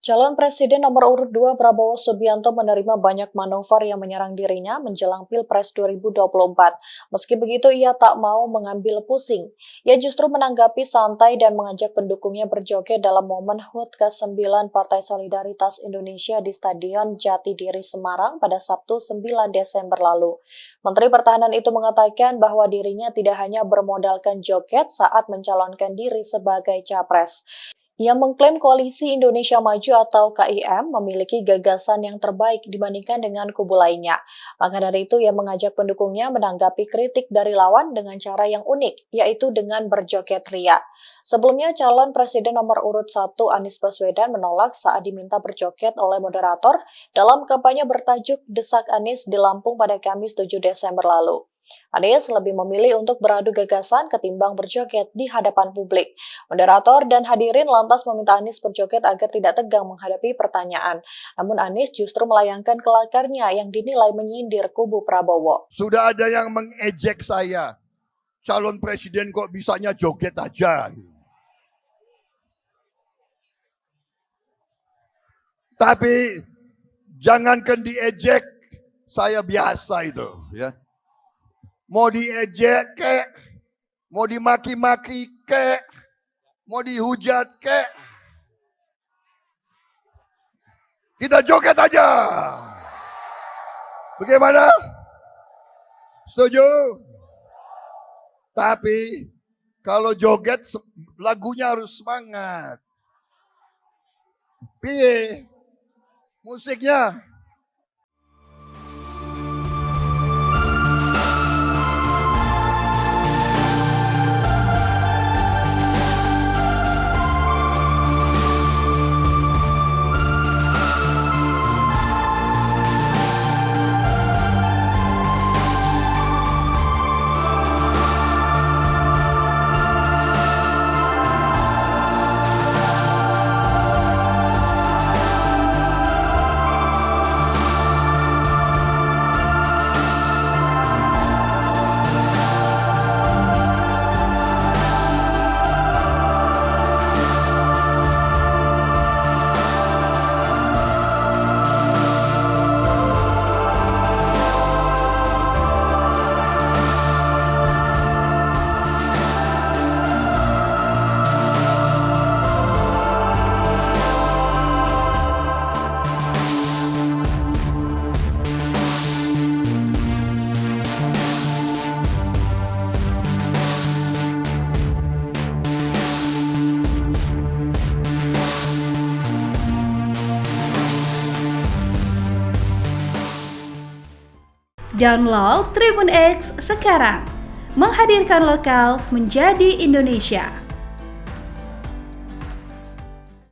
Calon Presiden nomor urut 2 Prabowo Subianto menerima banyak manuver yang menyerang dirinya menjelang Pilpres 2024. Meski begitu, ia tak mau mengambil pusing. Ia justru menanggapi santai dan mengajak pendukungnya berjoget dalam momen HUT ke-9 Partai Solidaritas Indonesia di Stadion Jatidiri Semarang pada Sabtu 9 Desember lalu. Menteri Pertahanan itu mengatakan bahwa dirinya tidak hanya bermodalkan joget saat mencalonkan diri sebagai capres. Ia mengklaim Koalisi Indonesia Maju atau KIM memiliki gagasan yang terbaik dibandingkan dengan kubu lainnya. Maka dari itu, ia mengajak pendukungnya menanggapi kritik dari lawan dengan cara yang unik, yaitu dengan berjoget ria. Sebelumnya, calon Presiden nomor urut 1 Anies Baswedan menolak saat diminta berjoget oleh moderator dalam kampanye bertajuk Desak Anies di Lampung pada Kamis 7 Desember lalu. Anies lebih memilih untuk beradu gagasan ketimbang berjoget di hadapan publik. Moderator dan hadirin lantas meminta Anies berjoget agar tidak tegang menghadapi pertanyaan. Namun Anies justru melayangkan kelakarnya yang dinilai menyindir kubu Prabowo. Sudah ada yang mengejek saya, calon presiden kok bisanya joget aja. Tapi jangankan diejek, saya biasa itu, ya. Mau diejek kek, mau dimaki-maki kek, mau dihujat kek, kita joget aja. Bagaimana? Setuju? Tapi kalau joget lagunya harus semangat. Piye? Musiknya. Download Tribun X sekarang, menghadirkan lokal menjadi Indonesia.